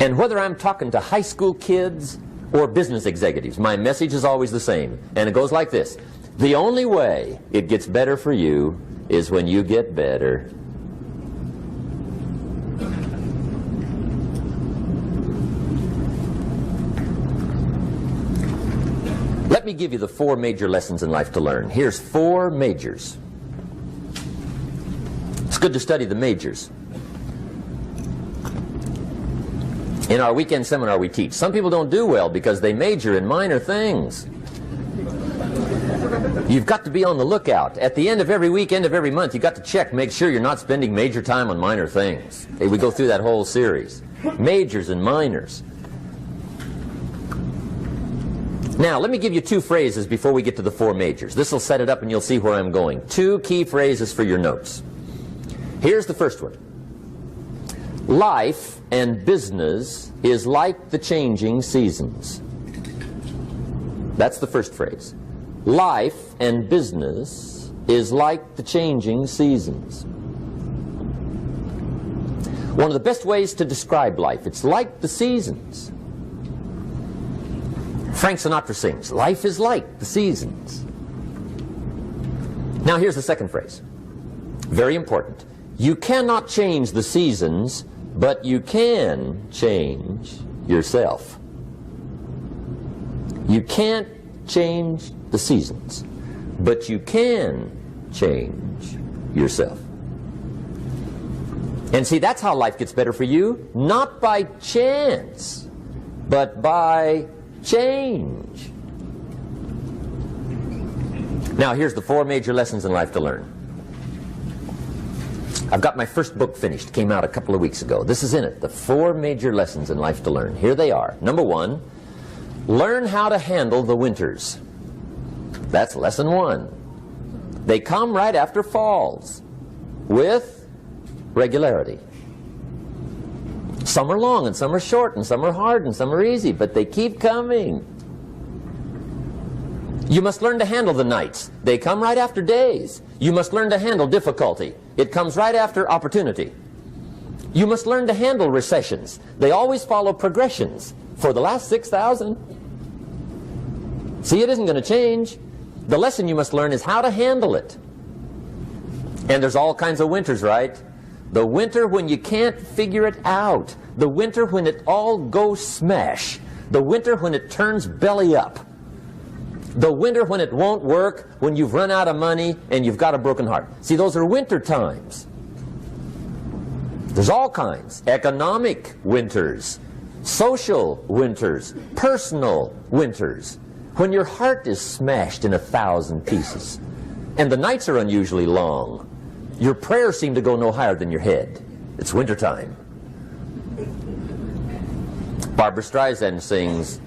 And whether I'm talking to high school kids or business executives, my message is always the same. And it goes like this. The only way it gets better for you is when you get better. Let me give you the 4 major lessons in life to learn. Here's 4 majors. It's good to study the majors. In our weekend seminar we teach. Some people don't do well because they major in minor things. You've got to be on the lookout. At the end of every week, end of every month, you've got to check, make sure you're not spending major time on minor things. Okay, we go through that whole series. Majors and minors. Now, let me give you 2 phrases before we get to the 4 majors. This will set it up and you'll see where I'm going. 2 key phrases for your notes. Here's the first one. Life and business is like the changing seasons. That's the first phrase. Life and business is like the changing seasons. One of the best ways to describe life, it's like the seasons. Frank Sinatra sings, life is like the seasons. Now here's the second phrase. Very important. You cannot change the seasons, but you can change yourself. You can't change the seasons, but you can change yourself. And see, that's how life gets better for you, not by chance, but by change. Now, here's the 4 major lessons in life to learn. I've got my first book finished. Came out a couple of weeks ago. This is in it. The 4 major lessons in life to learn. Here they are. Number 1, learn how to handle the winters. That's lesson 1. They come right after falls with regularity. Some are long and some are short and some are hard and some are easy, but they keep coming. You must learn to handle the nights. They come right after days. You must learn to handle difficulty. It comes right after opportunity. You must learn to handle recessions. They always follow progressions. For the last 6,000. See, it isn't going to change. The lesson you must learn is how to handle it. And there's all kinds of winters, right? The winter when you can't figure it out. The winter when it all goes smash. The winter when it turns belly up. The winter when it won't work, when you've run out of money and you've got a broken heart. See, those are winter times. There's all kinds. Economic winters, social winters, personal winters. When your heart is smashed in 1,000 pieces and the nights are unusually long, your prayers seem to go no higher than your head. It's wintertime. Barbra Streisand sings,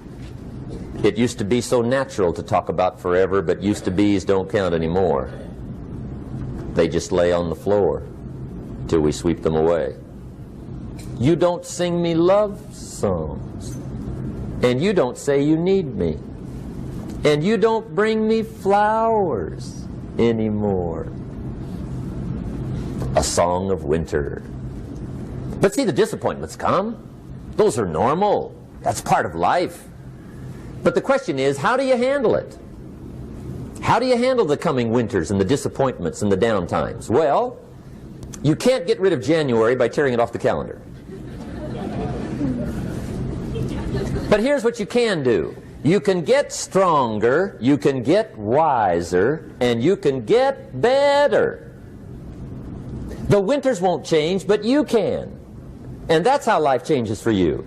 "It used to be so natural to talk about forever, but used to be's don't count anymore. They just lay on the floor till we sweep them away. You don't sing me love songs, and you don't say you need me, and you don't bring me flowers anymore." A song of winter. But see, the disappointments come. Those are normal. That's part of life. But the question is, how do you handle it? How do you handle the coming winters and the disappointments and the down times? Well, you can't get rid of January by tearing it off the calendar. But here's what you can do. You can get stronger, you can get wiser, and you can get better. The winters won't change, but you can. And that's how life changes for you.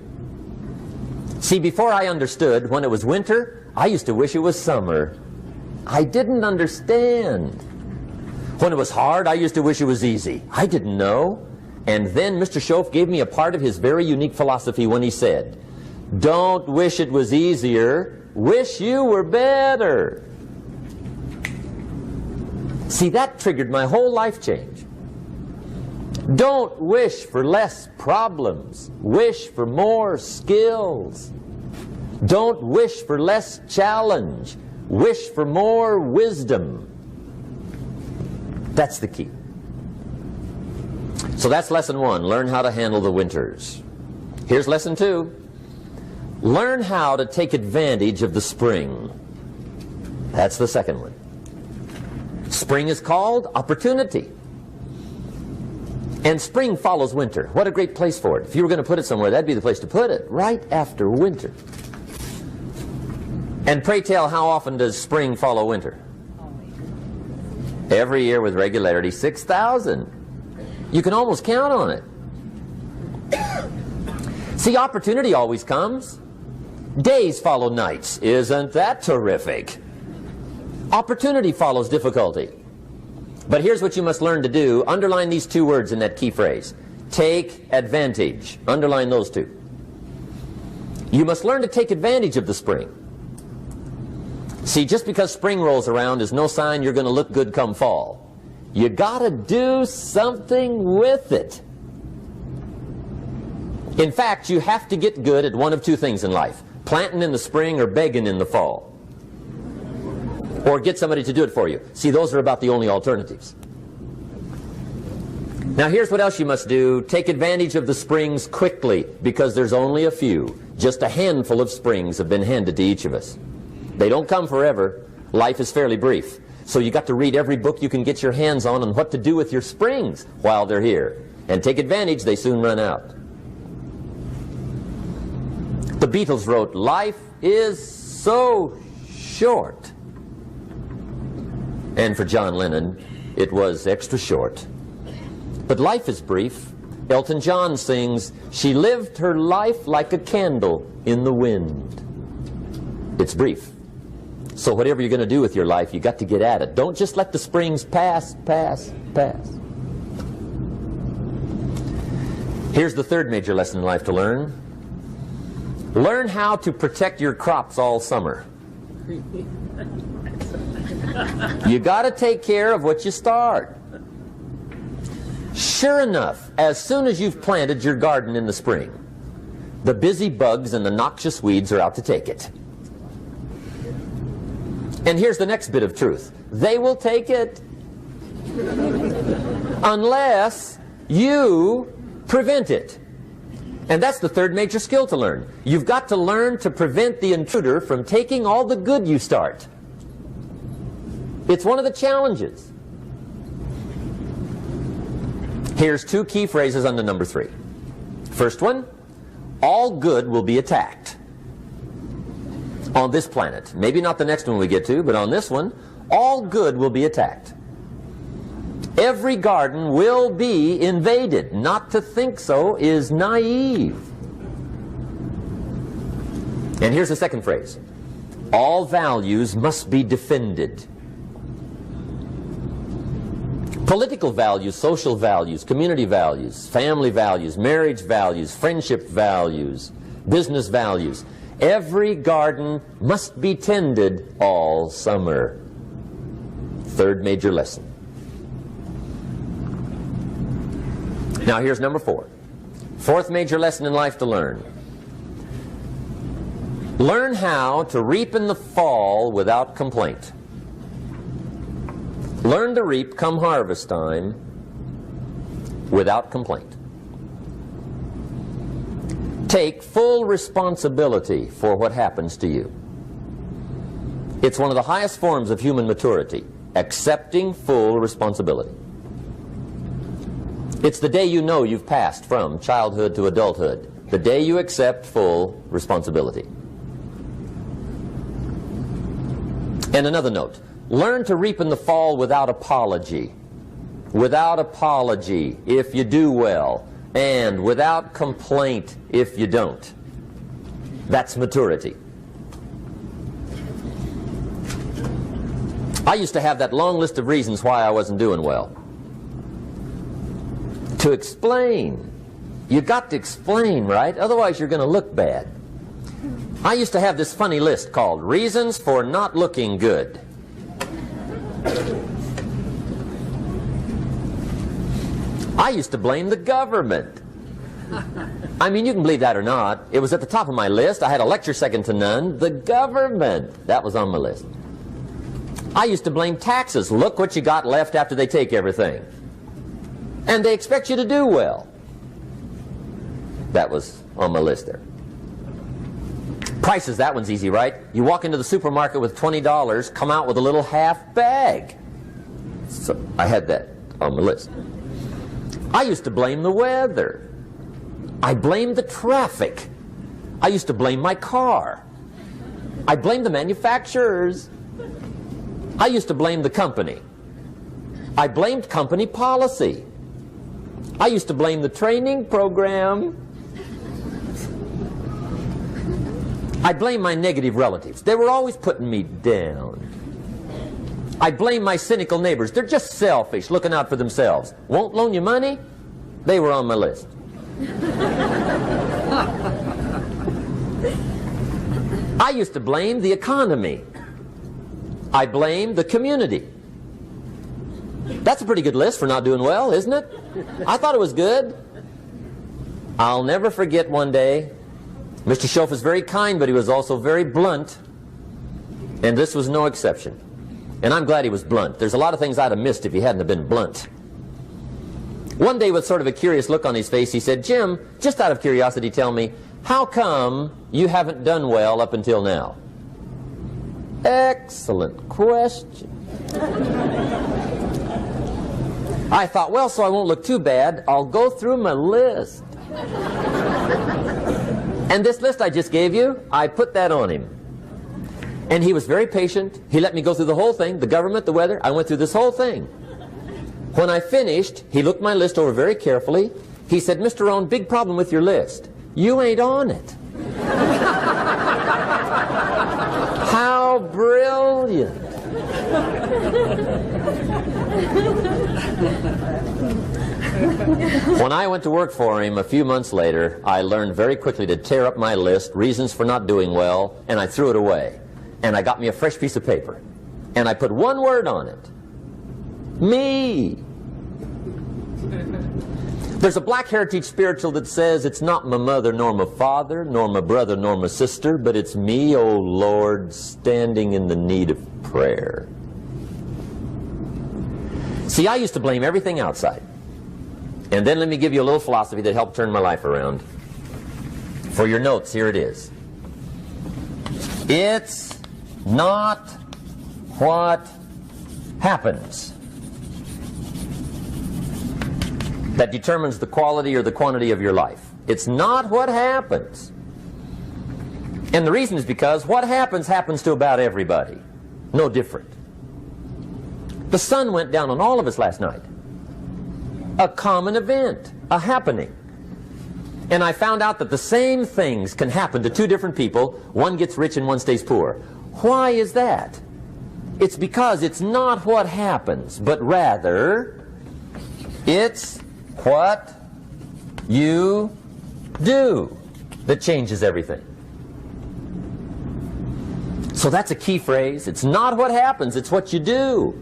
See, before I understood, when it was winter, I used to wish it was summer. I didn't understand. When it was hard, I used to wish it was easy. I didn't know. And then Mr. Schoaf gave me a part of his very unique philosophy when he said, "Don't wish it was easier, wish you were better." See, that triggered my whole life change. Don't wish for less problems. Wish for more skills. Don't wish for less challenge. Wish for more wisdom. That's the key. So that's lesson 1. Learn how to handle the winters. Here's lesson 2. Learn how to take advantage of the spring. That's the second one. Spring is called opportunity. And spring follows winter. What a great place for it. If you were going to put it somewhere, that'd be the place to put it, right after winter. And pray tell, how often does spring follow winter? Every year with regularity, 6,000. You can almost count on it. See, opportunity always comes. Days follow nights. Isn't that terrific? Opportunity follows difficulty. But here's what you must learn to do. Underline these 2 words in that key phrase. Take advantage. Underline those 2. You must learn to take advantage of the spring. See, just because spring rolls around is no sign you're going to look good come fall. You got to do something with it. In fact, you have to get good at one of 2 things in life. Planting in the spring or begging in the fall. Or get somebody to do it for you. See, those are about the only alternatives. Now here's what else you must do. Take advantage of the springs quickly, because there's only a few. Just a handful of springs have been handed to each of us. They don't come forever. Life is fairly brief. So you got to read every book you can get your hands on what to do with your springs while they're here. And take advantage, they soon run out. The Beatles wrote, "Life is so short." And for John Lennon, it was extra short. But life is brief. Elton John sings, "She lived her life like a candle in the wind." It's brief. So whatever you're going to do with your life, you got to get at it. Don't just let the springs pass. Here's the 3rd major lesson in life to learn. Learn how to protect your crops all summer. You got to take care of what you start. Sure enough, as soon as you've planted your garden in the spring, the busy bugs and the noxious weeds are out to take it. And here's the next bit of truth. They will take it unless you prevent it. And that's the 3rd major skill to learn. You've got to learn to prevent the intruder from taking all the good you start. It's one of the challenges. Here's 2 key phrases under number 3. First one, all good will be attacked. On this planet. Maybe not the next one we get to, but on this one, all good will be attacked. Every garden will be invaded. Not to think so is naive. And here's the second phrase. All values must be defended. Political values, social values, community values, family values, marriage values, friendship values, business values. Every garden must be tended all summer. 3rd major lesson. Now here's number 4. 4th major lesson in life to learn. Learn how to reap in the fall without complaint. Learn to reap come harvest time without complaint. Take full responsibility for what happens to you. It's one of the highest forms of human maturity, accepting full responsibility. It's the day you know you've passed from childhood to adulthood, the day you accept full responsibility. And another note, learn to reap in the fall without apology. Without apology if you do well, and without complaint if you don't. That's maturity. I used to have that long list of reasons why I wasn't doing well. To explain. You got to explain, right? Otherwise you're going to look bad. I used to have this funny list called Reasons for Not Looking Good. I used to blame the government. I mean, you can believe that or not. It was at the top of my list. I had a lecture second to none. The government. That was on my list. I used to blame taxes. Look what you got left after they take everything. And they expect you to do well. That was on my list there. Prices, that one's easy, right? You walk into the supermarket with $20, come out with a little half bag. So I had that on my list. I used to blame the weather. I blamed the traffic. I used to blame my car. I blamed the manufacturers. I used to blame the company. I blamed company policy. I used to blame the training program. I blame my negative relatives. They were always putting me down. I blame my cynical neighbors. They're just selfish, looking out for themselves. Won't loan you money? They were on my list. I used to blame the economy. I blamed the community. That's a pretty good list for not doing well, isn't it? I thought it was good. I'll never forget one day, Mr. Schoaf was very kind, but he was also very blunt. And this was no exception. And I'm glad he was blunt. There's a lot of things I'd have missed if he hadn't have been blunt. One day, with sort of a curious look on his face, he said, "Jim, just out of curiosity, tell me, how come you haven't done well up until now?" Excellent question. I thought, well, so I won't look too bad, I'll go through my list. And this list I just gave you, I put that on him. And he was very patient. He let me go through the whole thing, the government, the weather. I went through this whole thing. When I finished, he looked my list over very carefully. He said, "Mr. Rohn, big problem with your list. You ain't on it." How brilliant. When I went to work for him a few months later, I learned very quickly to tear up my list, reasons for not doing well, and I threw it away. And I got me a fresh piece of paper. And I put one word on it. Me. There's a Black Heritage spiritual that says, "It's not my mother nor my father, nor my brother nor my sister, but it's me, oh Lord, standing in the need of prayer." See, I used to blame everything outside. And then let me give you a little philosophy that helped turn my life around. For your notes, here it is. It's not what happens that determines the quality or the quantity of your life. It's not what happens. And the reason is because what happens to about everybody. No different. The sun went down on all of us last night. A common event, a happening. And I found out that the same things can happen to two different people. One gets rich and one stays poor. Why is that? It's because it's not what happens, but rather it's what you do that changes everything. So that's a key phrase. It's not what happens, it's what you do.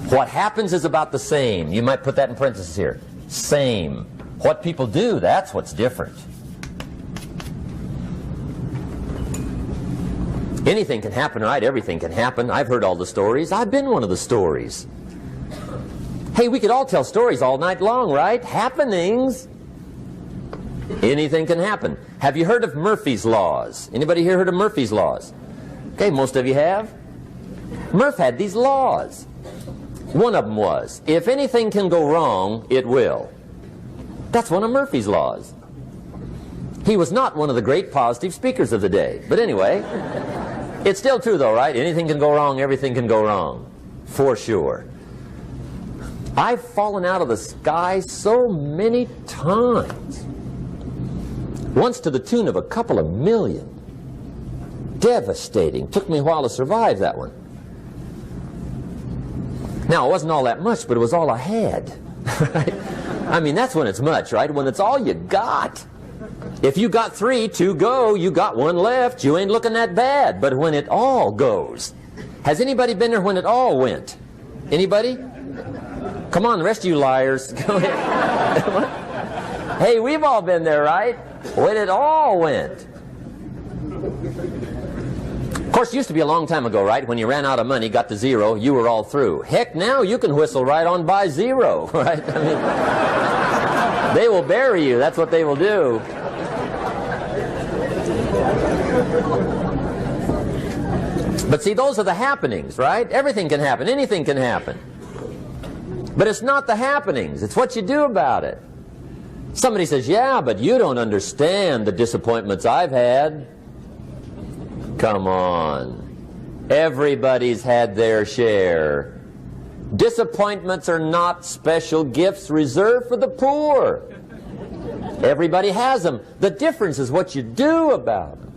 What happens is about the same. You might put that in parentheses here. Same. What people do, that's what's different. Anything can happen, right? Everything can happen. I've heard all the stories. I've been one of the stories. Hey, we could all tell stories all night long, right? Happenings. Anything can happen. Have you heard of Murphy's Laws? Anybody here heard of Murphy's Laws? Okay, most of you have. Murph had these laws. One of them was, if anything can go wrong, it will. That's one of Murphy's laws. He was not one of the great positive speakers of the day. But anyway, it's still true though, right? Anything can go wrong, everything can go wrong. For sure. I've fallen out of the sky so many times. Once to the tune of a couple of million. Devastating. Took me a while to survive that one. Now, it wasn't all that much, but it was all I had. Right? I mean, that's when it's much, right? When it's all you got. If you got 3, 2 go, you got 1 left, you ain't looking that bad. But when it all goes. Has anybody been there when it all went? Anybody? Come on, the rest of you liars. Go ahead. Hey, we've all been there, right? When it all went. Of course, it used to be a long time ago, right? When you ran out of money, got to 0, you were all through. Heck, now you can whistle right on by 0, right? I mean, They will bury you. That's what they will do. But see, those are the happenings, right? Everything can happen. Anything can happen. But it's not the happenings. It's what you do about it. Somebody says, yeah, but you don't understand the disappointments I've had. Come on. Everybody's had their share. Disappointments are not special gifts reserved for the poor. Everybody has them. The difference is what you do about them.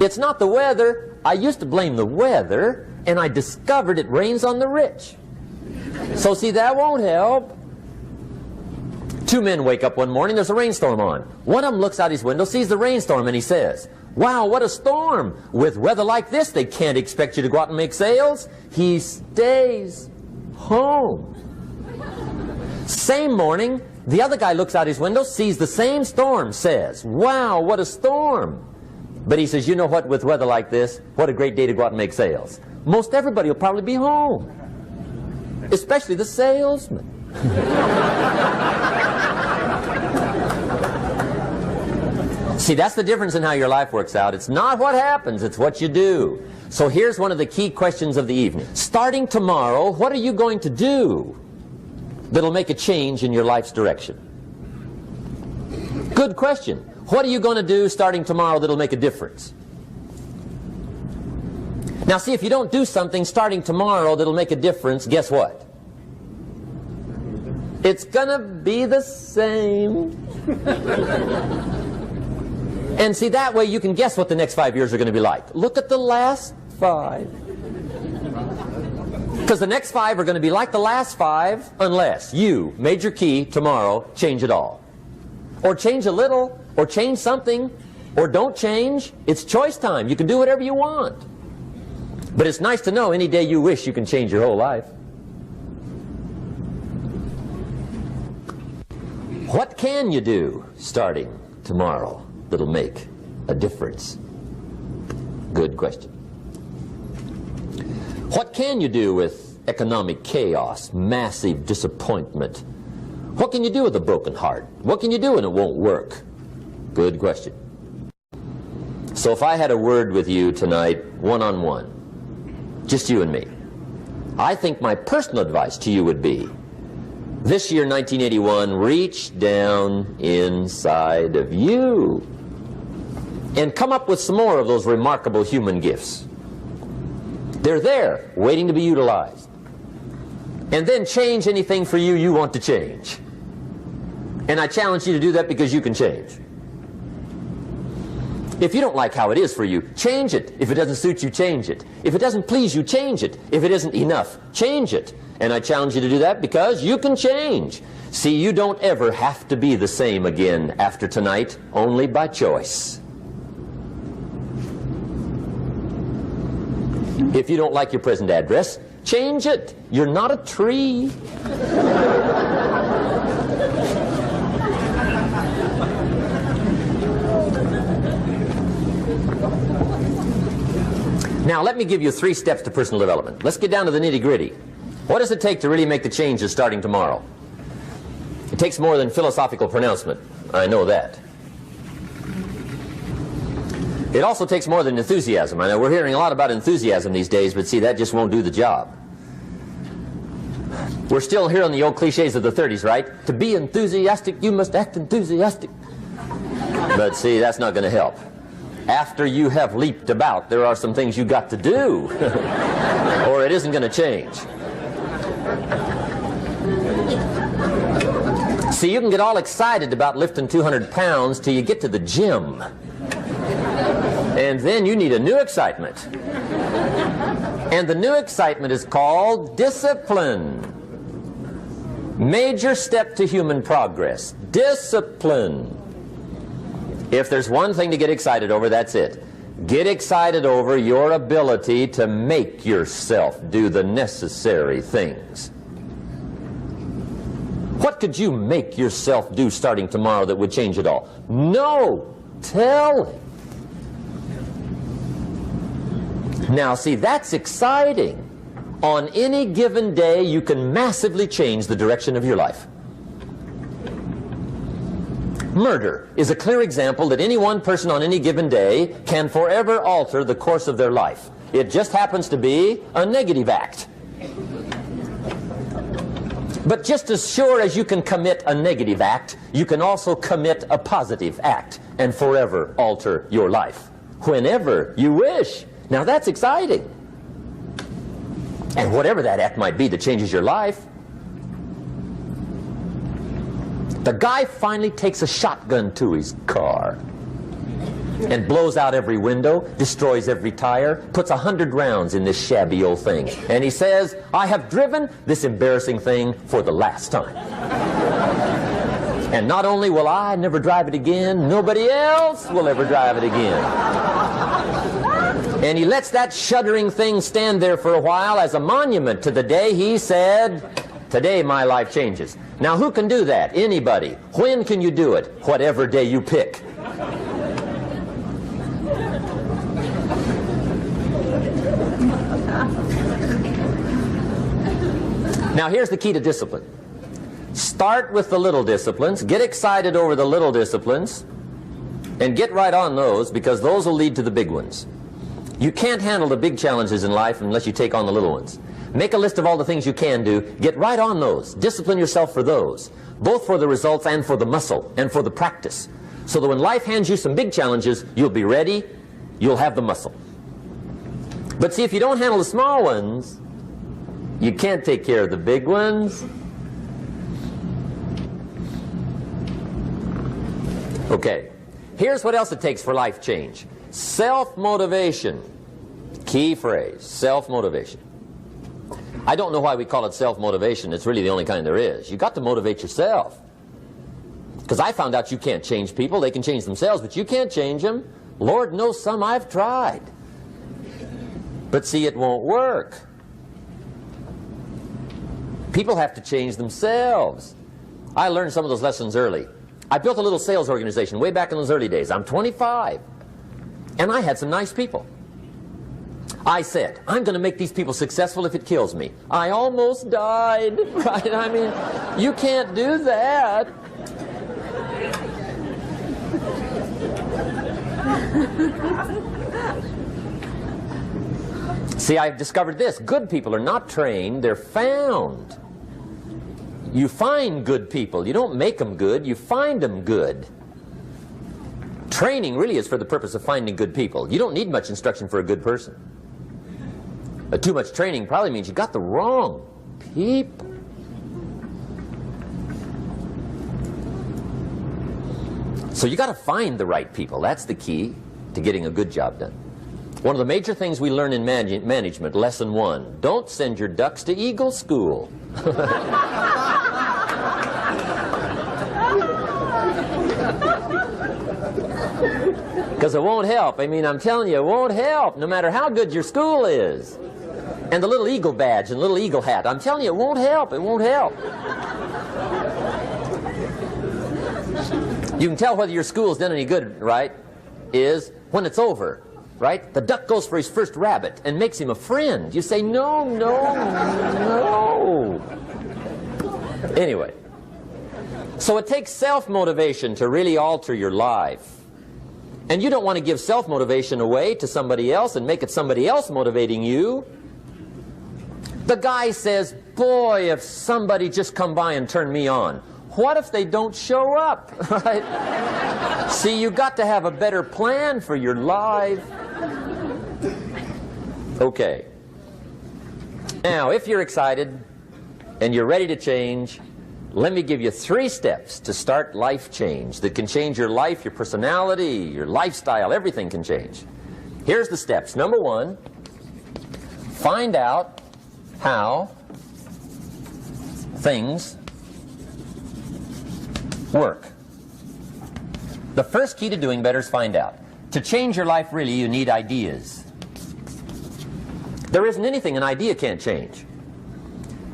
It's not the weather. I used to blame the weather, and I discovered it rains on the rich. So see, that won't help. Two men wake up one morning, there's a rainstorm on. One of them looks out his window, sees the rainstorm, and he says, wow, what a storm. With weather like this, they can't expect you to go out and make sales. He stays home. Same morning, the other guy looks out his window, sees the same storm, says, wow, what a storm. But he says, you know what, with weather like this, what a great day to go out and make sales. Most everybody will probably be home, especially the salesman. See, that's the difference in how your life works out. It's not what happens, it's what you do. So here's one of the key questions of the evening. Starting tomorrow, what are you going to do that'll make a change in your life's direction? Good question. What are you going to do starting tomorrow that'll make a difference? Now see, if you don't do something starting tomorrow that'll make a difference, guess what? It's going to be the same. And see, that way you can guess what the next 5 years are going to be like. Look at the last 5. Because the next 5 are going to be like the last 5 unless you, major key, tomorrow, change it all. Or change a little, or change something, or don't change. It's choice time. You can do whatever you want. But it's nice to know any day you wish you can change your whole life. What can you do starting tomorrow that'll make a difference? Good question. What can you do with economic chaos, massive disappointment? What can you do with a broken heart? What can you do when it won't work? Good question. So if I had a word with you tonight, one-on-one, just you and me, I think my personal advice to you would be, this year, 1981, reach down inside of you and come up with some more of those remarkable human gifts. They're there, waiting to be utilized. And then change anything for you you want to change. And I challenge you to do that because you can change. If you don't like how it is for you, change it. If it doesn't suit you, change it. If it doesn't please you, change it. If it isn't enough, change it. And I challenge you to do that because you can change. See, you don't ever have to be the same again after tonight, only by choice. If you don't like your present address, change it. You're not a tree. Now, let me give you 3 steps to personal development. Let's get down to the nitty-gritty. What does it take to really make the changes starting tomorrow? It takes more than philosophical pronouncement. I know that. It also takes more than enthusiasm. I know we're hearing a lot about enthusiasm these days, but see, that just won't do the job. We're still hearing the old cliches of the 30s, right? To be enthusiastic, you must act enthusiastic. But see, that's not going to help. After you have leaped about, there are some things you got to do, or it isn't going to change. See, you can get all excited about lifting 200 pounds till you get to the gym. And then you need a new excitement. And the new excitement is called discipline. Major step to human progress. Discipline. If there's one thing to get excited over, that's it. Get excited over your ability to make yourself do the necessary things. What could you make yourself do starting tomorrow that would change it all? No! Tell him. Now, see, that's exciting. On any given day, you can massively change the direction of your life. Murder is a clear example that any one person on any given day can forever alter the course of their life. It just happens to be a negative act. But just as sure as you can commit a negative act, you can also commit a positive act and forever alter your life, whenever you wish. Now that's exciting. And whatever that act might be that changes your life. The guy finally takes a shotgun to his car and blows out every window, destroys every tire, puts 100 rounds in this shabby old thing. And he says, I have driven this embarrassing thing for the last time. And not only will I never drive it again, nobody else will ever drive it again. And he lets that shuddering thing stand there for a while as a monument to the day he said, today my life changes. Now who can do that? Anybody. When can you do it? Whatever day you pick. Now here's the key to discipline. Start with the little disciplines, get excited over the little disciplines, and get right on those, because those will lead to the big ones. You can't handle the big challenges in life unless you take on the little ones. Make a list of all the things you can do, get right on those, discipline yourself for those, both for the results and for the muscle and for the practice, so that when life hands you some big challenges, you'll be ready, you'll have the muscle. But see, if you don't handle the small ones, you can't take care of the big ones. Okay, here's what else it takes for life change. Self-motivation. Key phrase, self-motivation. I don't know why we call it self-motivation. It's really the only kind there is. You've got to motivate yourself. Because I found out you can't change people. They can change themselves, but you can't change them. Lord knows some I've tried. But see, it won't work. People have to change themselves. I learned some of those lessons early. I built a little sales organization way back in those early days. I'm 25. And I had some nice people. I said, I'm going to make these people successful if it kills me. I almost died, right? I mean, you can't do that. See, I've discovered this. Good people are not trained, they're found. You find good people. You don't make them good, you find them good. Training really is for the purpose of finding good people. You don't need much instruction for a good person. Too much training probably means you got the wrong people. So you got to find the right people. That's the key to getting a good job done. One of the major things we learn in management, lesson 1, don't send your ducks to Eagle School. Because it won't help. I mean, I'm telling you, it won't help, no matter how good your school is. And the little eagle badge and little eagle hat, I'm telling you, it won't help. It won't help. You can tell whether your school's done any good, right, is when it's over, right? The duck goes for his first rabbit and makes him a friend. You say, no, no, no. Anyway, so it takes self-motivation to really alter your life. And you don't want to give self-motivation away to somebody else and make it somebody else motivating you. The guy says, boy, if somebody just come by and turn me on. What if they don't show up? Right? See, you got to have a better plan for your life. Okay. Now, if you're excited and you're ready to change, let me give you 3 steps to start life change that can change your life, your personality, your lifestyle, everything can change. Here's the steps. Number 1, find out how things work. The first key to doing better is find out. To change your life, really, you need ideas. There isn't anything an idea can't change.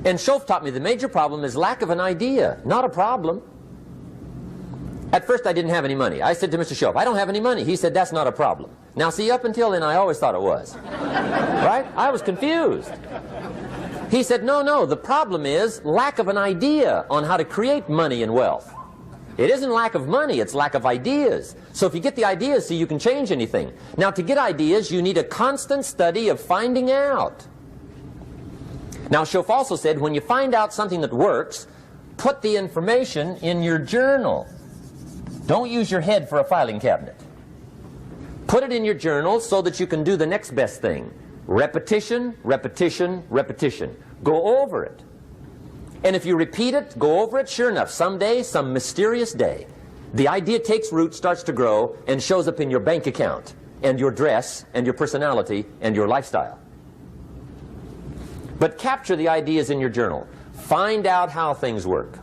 And Schoaf taught me the major problem is lack of an idea, not a problem. At first I didn't have any money. I said to Mr. Schoaf, I don't have any money. He said, that's not a problem. Now see, up until then I always thought it was. Right? I was confused. He said, no, no, the problem is lack of an idea on how to create money and wealth. It isn't lack of money, it's lack of ideas. So if you get the ideas, see, you can change anything. Now, to get ideas, you need a constant study of finding out. Now, Schoff also said, when you find out something that works, put the information in your journal. Don't use your head for a filing cabinet. Put it in your journal so that you can do the next best thing. Repetition, repetition, repetition. Go over it. And if you repeat it, go over it, sure enough, someday, some mysterious day, the idea takes root, starts to grow, and shows up in your bank account, and your dress, and your personality, and your lifestyle. But capture the ideas in your journal. Find out how things work.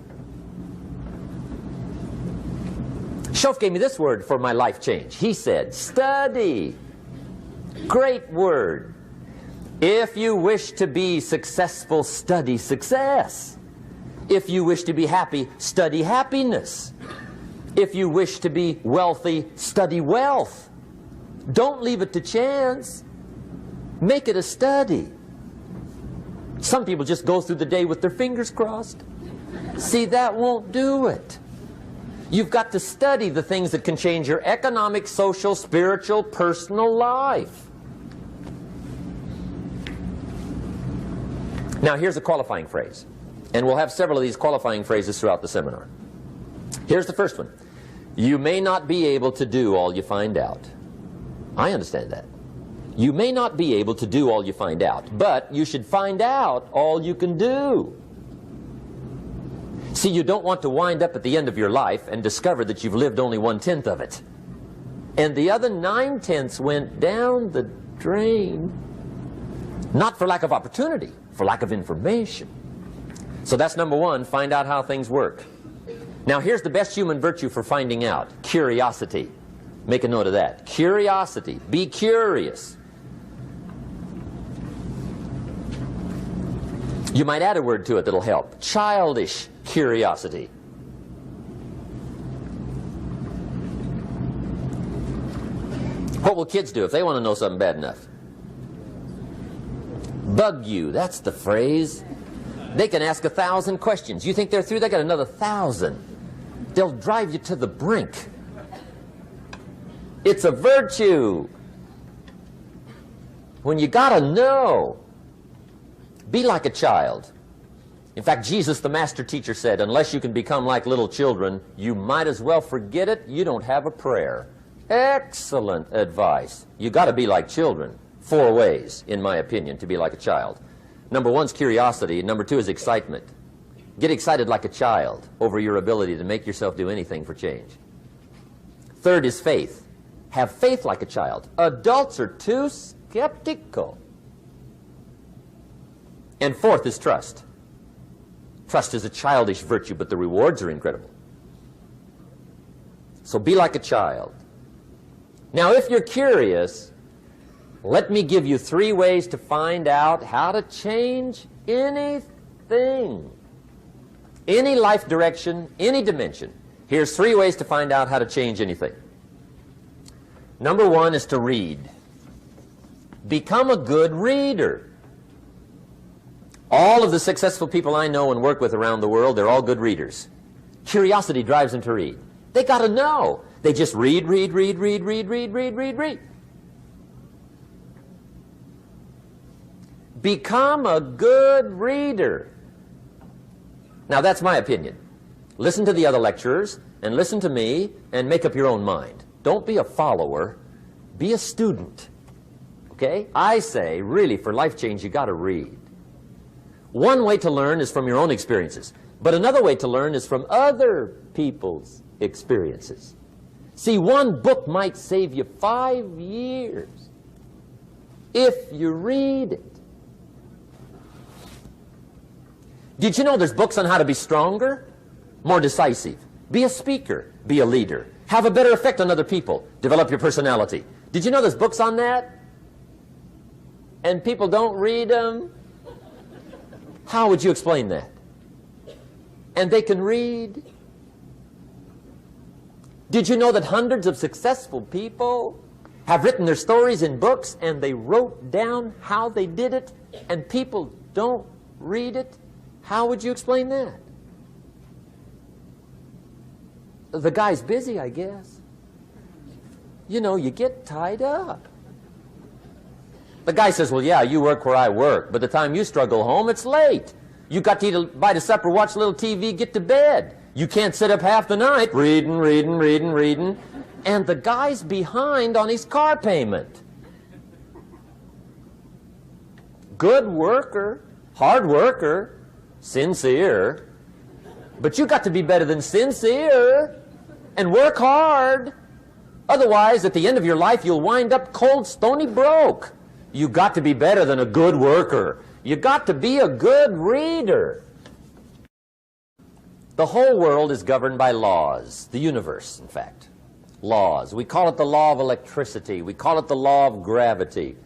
Schoff gave me this word for my life change. He said, study. Great word. If you wish to be successful, study success. If you wish to be happy, study happiness. If you wish to be wealthy, study wealth. Don't leave it to chance. Make it a study. Some people just go through the day with their fingers crossed. See, that won't do it. You've got to study the things that can change your economic, social, spiritual, personal life. Now, here's a qualifying phrase. And we'll have several of these qualifying phrases throughout the seminar. Here's the first one. You may not be able to do all you find out. I understand that. You may not be able to do all you find out, but you should find out all you can do. See, you don't want to wind up at the end of your life and discover that you've lived only 1/10 of it. And the other 9/10 went down the drain. Not for lack of opportunity, for lack of information. So that's number one, find out how things work. Now here's the best human virtue for finding out, curiosity. Make a note of that. Curiosity. Be curious. You might add a word to it that'll help. Childish curiosity. What will kids do if they want to know something bad enough? Bug you. That's the phrase. They can ask 1,000 questions. You think they're through? They got another 1,000. They'll drive you to the brink. It's a virtue. When you gotta know, be like a child. In fact, Jesus, the master teacher, said, unless you can become like little children, you might as well forget it. You don't have a prayer. Excellent advice. You got to be like children. 4 ways, in my opinion, to be like a child. Number 1 is curiosity. Number 2 is excitement. Get excited like a child over your ability to make yourself do anything for change. 3rd is faith. Have faith like a child. Adults are too skeptical. And 4th is trust. Trust is a childish virtue, but the rewards are incredible. So be like a child. Now, if you're curious, let me give you 3 ways to find out how to change anything. Any life direction, any dimension. Here's 3 ways to find out how to change anything. Number 1 is to read. Become a good reader. All of the successful people I know and work with around the world, they're all good readers. Curiosity drives them to read. They got to know. They just read. Become a good reader. Now, that's my opinion. Listen to the other lecturers, and listen to me, and make up your own mind. Don't be a follower. Be a student. Okay? I say, really, for life change, you got to read. One way to learn is from your own experiences, but another way to learn is from other people's experiences. See, one book might save you 5 years if you read it. Did you know there's books on how to be stronger, more decisive, be a speaker, be a leader, have a better effect on other people, develop your personality? Did you know there's books on that? And people don't read them? How would you explain that? And they can read? Did you know that hundreds of successful people have written their stories in books and they wrote down how they did it and people don't read it? How would you explain that? The guy's busy, I guess. You know, you get tied up. The guy says, well, yeah, you work where I work. By the time you struggle home, it's late. You got to eat a bite of supper, watch a little TV, get to bed. You can't sit up half the night reading. And the guy's behind on his car payment. Good worker, hard worker, sincere. But you got to be better than sincere and work hard. Otherwise, at the end of your life, you'll wind up cold, stony broke. You got to be better than a good worker. You got to be a good reader. The whole world is governed by laws. The universe, in fact. Laws. We call it the law of electricity. We call it the law of gravity.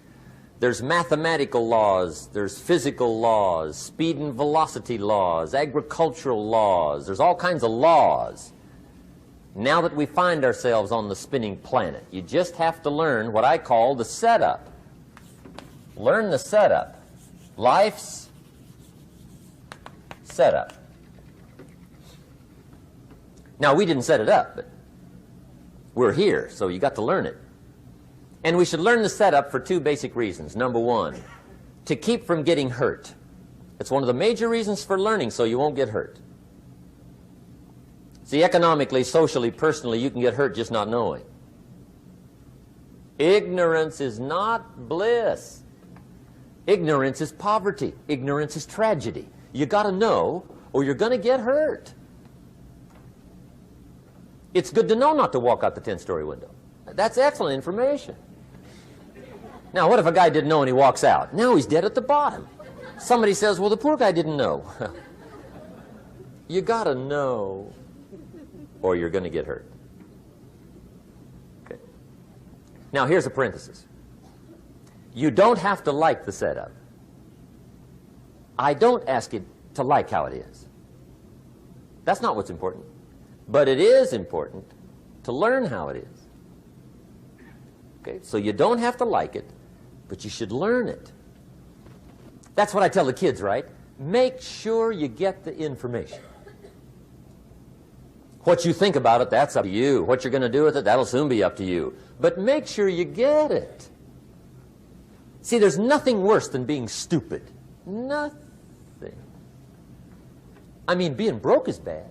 There's mathematical laws. There's physical laws, speed and velocity laws, agricultural laws. There's all kinds of laws. Now that we find ourselves on the spinning planet, you just have to learn what I call the setup. Learn the setup. Life's setup. Now, we didn't set it up, but we're here, so you got to learn it. And we should learn the setup for two basic reasons. Number one, to keep from getting hurt. It's one of the major reasons for learning, so you won't get hurt. See, economically, socially, personally, you can get hurt just not knowing. Ignorance is not bliss. Ignorance is poverty. Ignorance is tragedy. You got to know, or you're going to get hurt. It's good to know not to walk out the 10-story window. That's excellent information. Now, what if a guy didn't know and he walks out? Now he's dead at the bottom. Somebody says, well, the poor guy didn't know. You got to know, or you're going to get hurt. Okay. Now, here's a parenthesis. You don't have to like the setup. I don't ask you to like how it is. That's not what's important. But it is important to learn how it is. Okay? So you don't have to like it, but you should learn it. That's what I tell the kids, right? Make sure you get the information. What you think about it, that's up to you. What you're going to do with it, that'll soon be up to you. But make sure you get it. See, there's nothing worse than being stupid. Nothing. I mean, being broke is bad,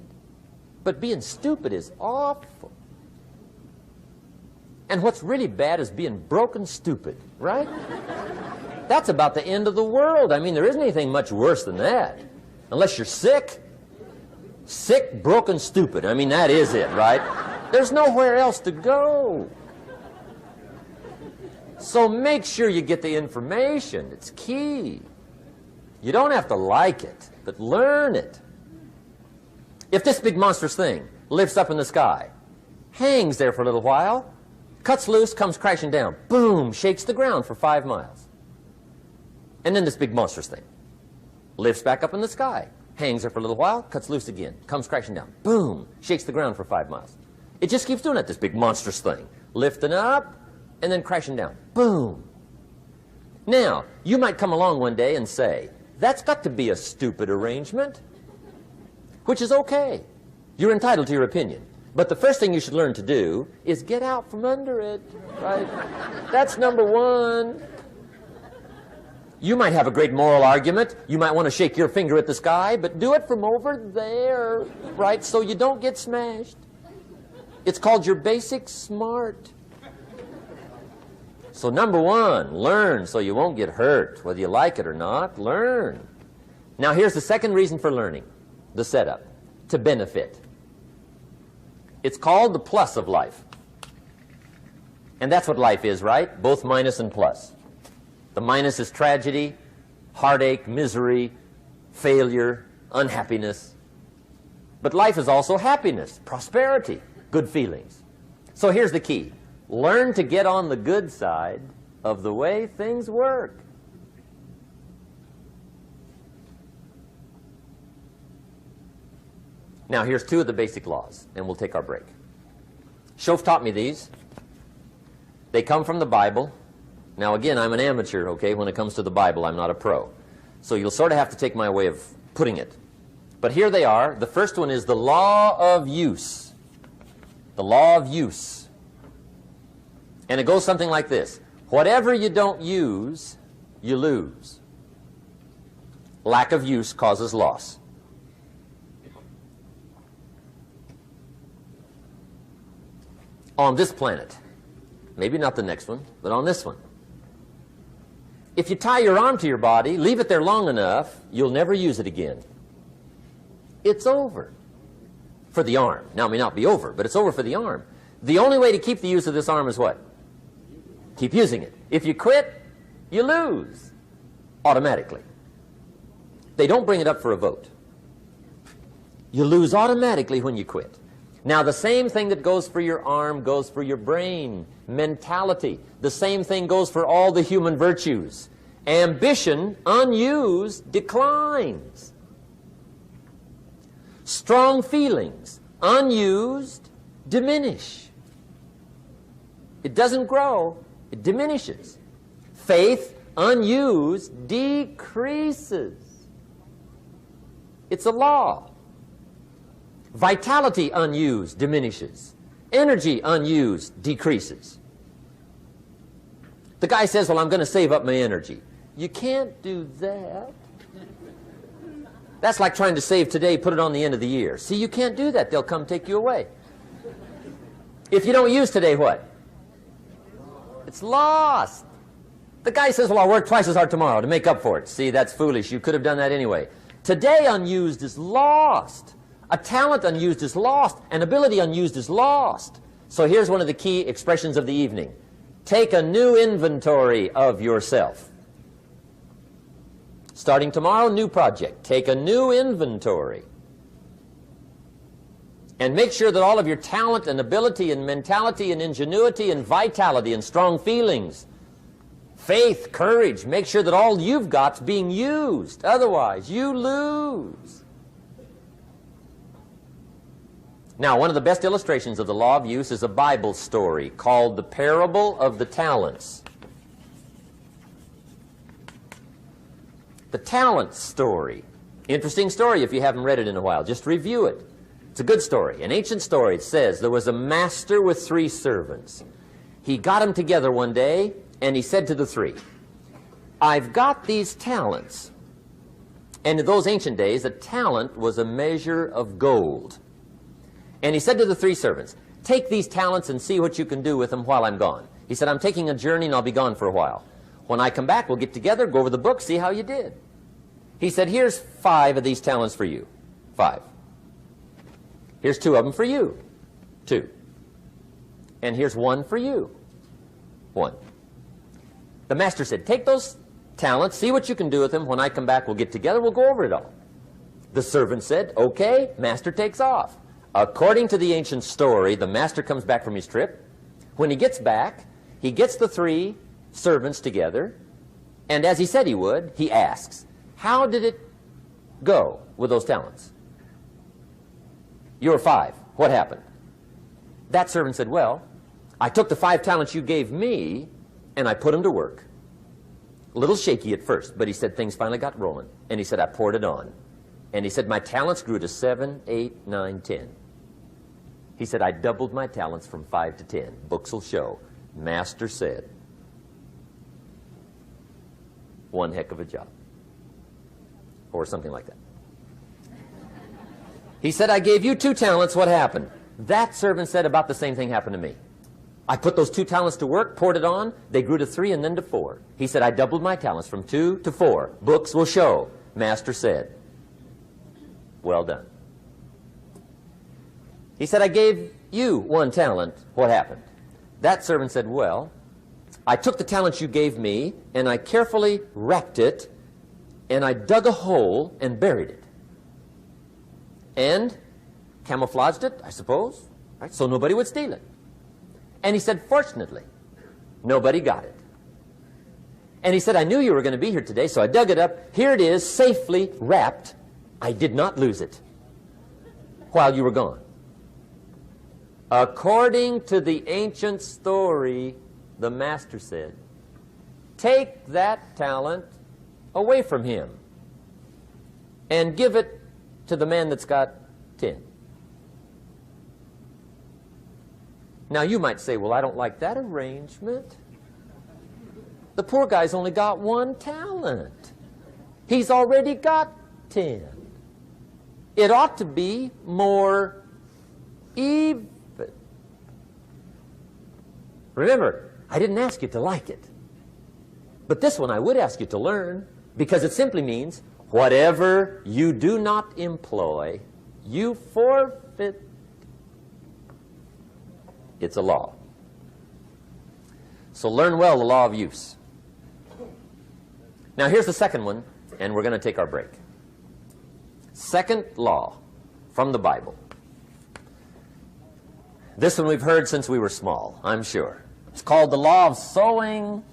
but being stupid is awful. And what's really bad is being broke and stupid, right? That's about the end of the world. I mean, there isn't anything much worse than that. Unless you're sick. Sick, broken, stupid. I mean, that is it, right? There's nowhere else to go. So make sure you get the information. It's key. You don't have to like it, but learn it. If this big monstrous thing lifts up in the sky, hangs there for a little while, cuts loose, comes crashing down, boom, shakes the ground for 5 miles. And then this big monstrous thing lifts back up in the sky, hangs there for a little while, cuts loose again, comes crashing down, boom, shakes the ground for 5 miles. It just keeps doing that, this big monstrous thing, lifting up and then crashing down, boom. Now, you might come along one day and say, that's got to be a stupid arrangement, which is okay. You're entitled to your opinion. But the first thing you should learn to do is get out from under it, right? That's number one. You might have a great moral argument. You might want to shake your finger at the sky, but do it from over there, right, so you don't get smashed. It's called your basic smart. So number one, learn so you won't get hurt. Whether you like it or not, learn. Now here's the second reason for learning, the setup, to benefit. It's called the plus of life. And that's what life is, right? Both minus and plus. The minus is tragedy, heartache, misery, failure, unhappiness. But life is also happiness, prosperity, good feelings. So here's the key. Learn to get on the good side of the way things work. Now, here's two of the basic laws, and we'll take our break. Shof taught me these. They come from the Bible. Now, again, I'm an amateur, okay? When it comes to the Bible, I'm not a pro. So you'll sort of have to take my way of putting it. But here they are. The first one is the law of use. The law of use. And it goes something like this. Whatever you don't use, you lose. Lack of use causes loss. On this planet, maybe not the next one, but on this one, if you tie your arm to your body, leave it there long enough, you'll never use it again. It's over for the arm. Now, it may not be over, but it's over for the arm. The only way to keep the use of this arm is what? Keep using it. If you quit, you lose automatically. They don't bring it up for a vote. You lose automatically when you quit. Now, the same thing that goes for your arm goes for your brain, mentality. The same thing goes for all the human virtues. Ambition, unused, declines. Strong feelings, unused, diminish. It doesn't grow, it diminishes. Faith, unused, decreases. It's a law. Vitality, unused, diminishes. Energy, unused, decreases. The guy says, well, I'm going to save up my energy. You can't do that. That's like trying to save today, put it on the end of the year. See, you can't do that. They'll come take you away. If you don't use today, what? It's lost. The guy says, well, I'll work twice as hard tomorrow to make up for it. See, that's foolish. You could have done that anyway. Today, unused is lost. A talent unused is lost. An ability unused is lost. So here's one of the key expressions of the evening. Take a new inventory of yourself. Starting tomorrow, new project. Take a new inventory. And make sure that all of your talent and ability and mentality and ingenuity and vitality and strong feelings, faith, courage, make sure that all you've got's being used. Otherwise, you lose. Now, one of the best illustrations of the law of use is a Bible story called the Parable of the Talents. The talent story. Interesting story if you haven't read it in a while. Just review it. It's a good story. An ancient story. It says there was a master with 3 servants. He got them together one day and he said to the 3, I've got these talents. And in those ancient days, a talent was a measure of gold. And he said to the 3 servants, take these talents and see what you can do with them while I'm gone. He said, I'm taking a journey and I'll be gone for a while. When I come back, we'll get together, go over the book, see how you did. He said, here's 5 of these talents for you. 5. Here's 2 of them for you. 2. And here's 1 for you. 1. The master said, take those talents, see what you can do with them. When I come back, we'll get together, we'll go over it all. The servant said, okay, master takes off. According to the ancient story, the master comes back from his trip. When he gets back, he gets the 3 servants together, and as he said he would, he asks, how did it go with those talents? You were 5. What happened? That servant said, well, I took the 5 talents you gave me, and I put them to work. A little shaky at first, but he said things finally got rolling. And he said, I poured it on. And he said, my talents grew to 7, 8, 9, 10. He said, I doubled my talents from 5 to 10. Books will show. Master said, one heck of a job. Or something like that. He said, I gave you 2 talents. What happened? That servant said about the same thing happened to me. I put those 2 talents to work, poured it on. They grew to 3 and then to 4. He said, I doubled my talents from 2 to 4. Books will show. Master said, well done. He said, I gave you 1 talent. What happened? That servant said, well, I took the talent you gave me, and I carefully wrapped it, and I dug a hole and buried it. And camouflaged it, I suppose, right? So nobody would steal it. And he said, fortunately, nobody got it. And he said, I knew you were going to be here today, so I dug it up. Here it is, safely wrapped. I did not lose it while you were gone. According to the ancient story, the master said, take that talent away from him and give it to the man that's got 10. Now you might say, well, I don't like that arrangement. The poor guy's only got one talent. He's already got 10. It ought to be more even. Remember, I didn't ask you to like it. But this one I would ask you to learn, because it simply means whatever you do not employ, you forfeit. It's a law. So learn well the law of use. Now here's the second one, and we're going to take our break. Second law from the Bible. This one we've heard since we were small, I'm sure. It's called the law of sowing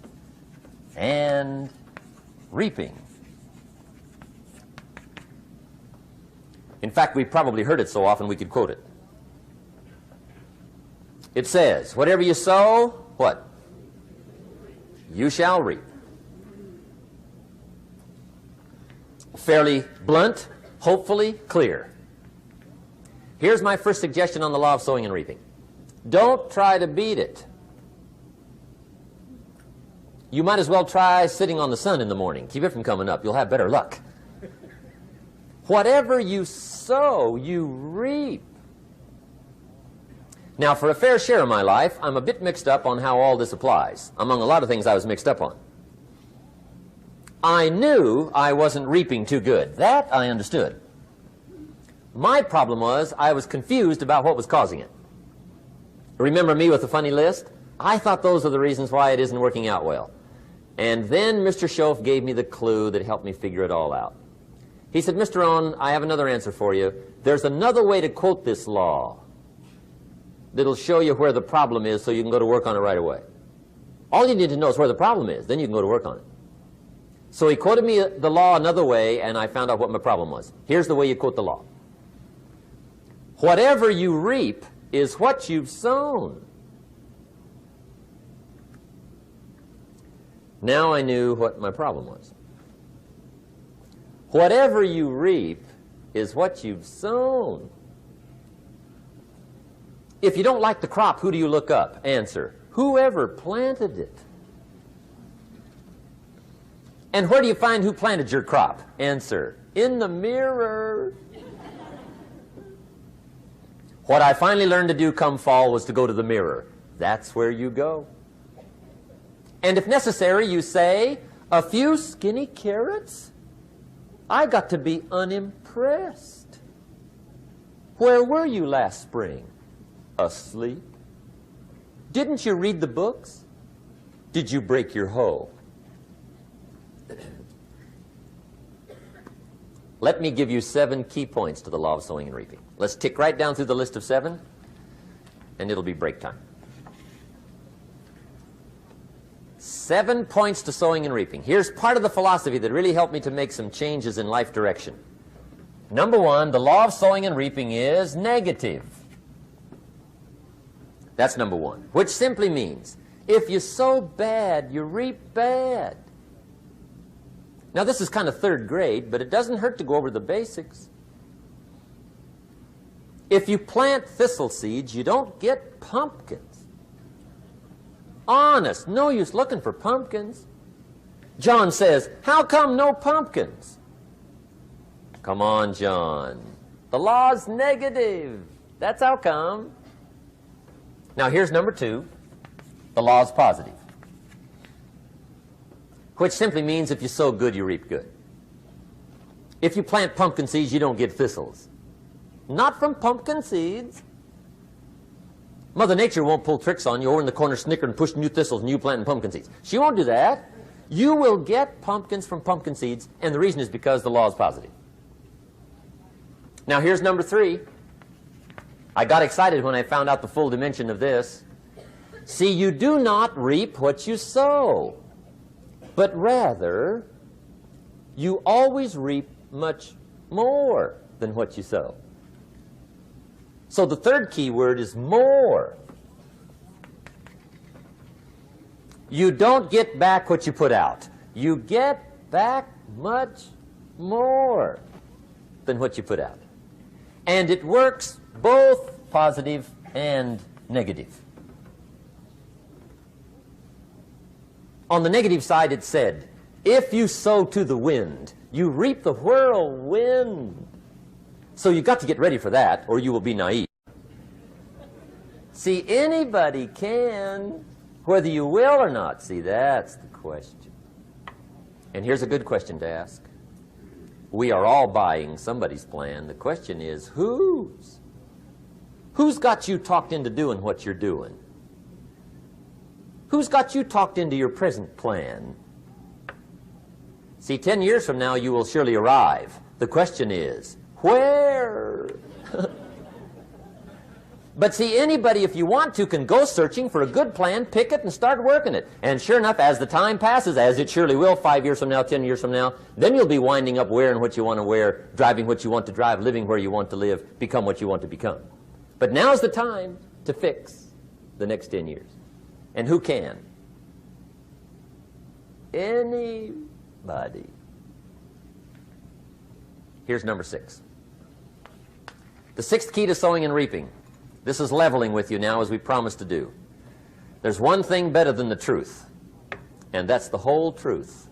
and reaping. In fact, we've probably heard it so often we could quote it. It says, whatever you sow, what? You shall reap. Fairly blunt, hopefully clear. Here's my first suggestion on the law of sowing and reaping. Don't try to beat it. You might as well try sitting on the sun in the morning. Keep it from coming up. You'll have better luck. Whatever you sow, you reap. Now, for a fair share of my life, I'm a bit mixed up on how all this applies. Among a lot of things I was mixed up on. I knew I wasn't reaping too good. That I understood. My problem was I was confused about what was causing it. Remember me with the funny list? I thought those are the reasons why it isn't working out well. And then Mr. Schoaf gave me the clue that helped me figure it all out. He said, Mr. Rohn, I have another answer for you. There's another way to quote this law that'll show you where the problem is so you can go to work on it right away. All you need to know is where the problem is. Then you can go to work on it. So he quoted me the law another way, and I found out what my problem was. Here's the way you quote the law. Whatever you reap is what you've sown. Now I knew what my problem was. Whatever you reap is what you've sown. If you don't like the crop, who do you look up? Answer, whoever planted it. And where do you find who planted your crop? Answer, in the mirror. What I finally learned to do come fall was to go to the mirror. That's where you go. And if necessary, you say, a few skinny carrots? I got to be unimpressed. Where were you last spring? Asleep? Didn't you read the books? Did you break your hoe? Let me give you 7 key points to the law of sowing and reaping. Let's tick right down through the list of 7, and it'll be break time. 7 points to sowing and reaping. Here's part of the philosophy that really helped me to make some changes in life direction. Number 1, the law of sowing and reaping is negative. That's number 1, which simply means if you sow bad, you reap bad. Now, this is kind of 3rd grade, but it doesn't hurt to go over the basics. If you plant thistle seeds, you don't get pumpkins. Honest, no use looking for pumpkins. John says, how come no pumpkins? Come on, John. The law's negative. That's how come. Now, here's number 2. The law's positive, which simply means if you sow good, you reap good. If you plant pumpkin seeds, you don't get thistles. Not from pumpkin seeds. Mother Nature won't pull tricks on you over in the corner snickering, pushing you thistles and you planting pumpkin seeds. She won't do that. You will get pumpkins from pumpkin seeds, and the reason is because the law is positive. Now here's number 3. I got excited when I found out the full dimension of this. See, you do not reap what you sow, but rather you always reap much more than what you sow. So the 3rd key word is more. You don't get back what you put out. You get back much more than what you put out. And it works both positive and negative. On the negative side, it said, if you sow to the wind, you reap the whirlwind. So you've got to get ready for that, or you will be naive. See, anybody can, whether you will or not. See, that's the question. And here's a good question to ask. We are all buying somebody's plan. The question is, whose? Who's got you talked into doing what you're doing? Who's got you talked into your present plan? See, 10 years from now, you will surely arrive. The question is, where? But see, anybody, if you want to, can go searching for a good plan, pick it, and start working it. And sure enough, as the time passes, as it surely will 5 years from now, 10 years from now, then you'll be winding up wearing what you want to wear, driving what you want to drive, living where you want to live, become what you want to become. But now's the time to fix the next 10 years. And who can? Anybody. Here's number 6. The 6th key to sowing and reaping. This is leveling with you now, as we promised to do. There's one thing better than the truth, and that's the whole truth.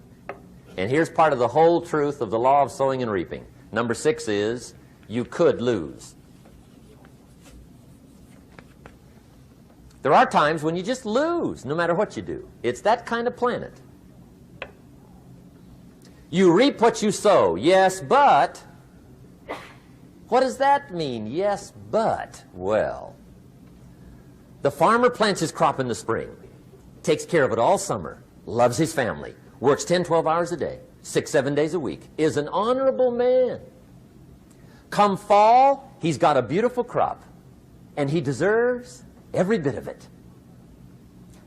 And here's part of the whole truth of the law of sowing and reaping. Number 6 is, you could lose. There are times when you just lose, no matter what you do. It's that kind of planet. You reap what you sow. Yes, but... what does that mean? Yes, but... well, the farmer plants his crop in the spring, takes care of it all summer, loves his family, works 10, 12 hours a day, 6, 7 days a week, is an honorable man. Come fall, he's got a beautiful crop, and he deserves every bit of it.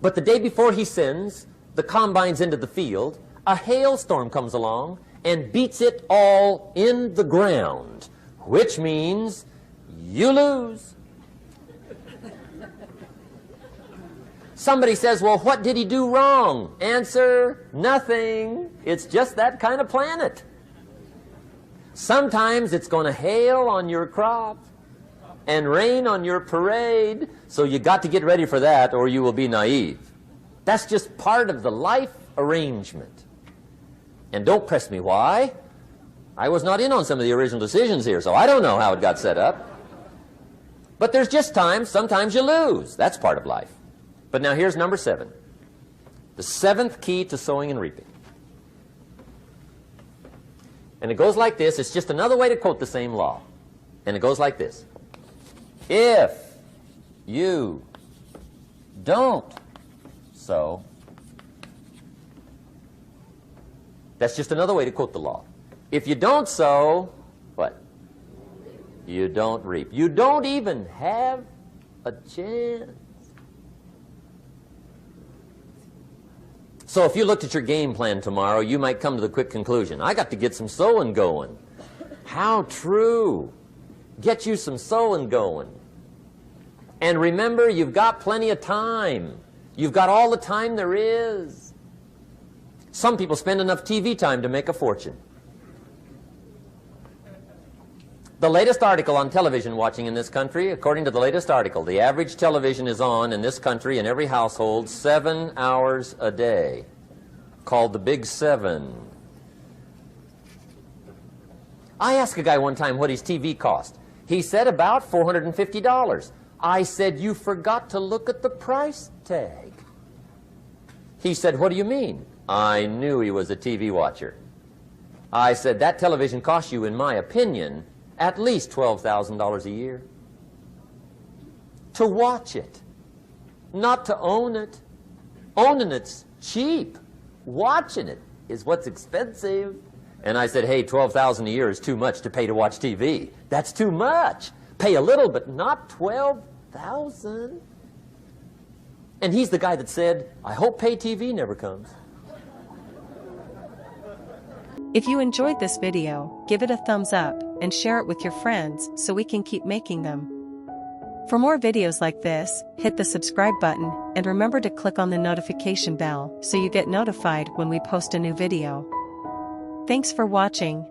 But the day before he sends the combines into the field, a hailstorm comes along and beats it all in the ground, which means you lose. Somebody says, well, what did he do wrong? Answer, nothing. It's just that kind of planet. Sometimes it's going to hail on your crop and rain on your parade, so you got to get ready for that or you will be naive. That's just part of the life arrangement. And don't press me why. I was not in on some of the original decisions here, so I don't know how it got set up. But there's just times, sometimes you lose. That's part of life. But now here's number 7. The 7th key to sowing and reaping. And it goes like this. It's just another way to quote the same law. And it goes like this. If you don't sow, that's just another way to quote the law. If you don't sow, what? You don't reap. You don't even have a chance. So if you looked at your game plan tomorrow, you might come to the quick conclusion, I got to get some sowing going. How true. Get you some sowing going. And remember, you've got plenty of time. You've got all the time there is. Some people spend enough TV time to make a fortune. The latest article on television watching in this country, according to the latest article, the average television is on in this country in every household 7 hours a day, called the Big 7. I asked a guy one time what his TV cost. He said about $450. I said, you forgot to look at the price tag. He said, what do you mean? I knew he was a TV watcher. I said, that television costs you, in my opinion, at least $12,000 a year. To watch it, not to own it. Owning it's cheap. Watching it is what's expensive. And I said, hey, $12,000 a year is too much to pay to watch TV. That's too much. Pay a little, but not $12,000. And he's the guy that said, I hope pay TV never comes. If you enjoyed this video, give it a thumbs up and share it with your friends so we can keep making them. For more videos like this, hit the subscribe button and remember to click on the notification bell so you get notified when we post a new video. Thanks for watching.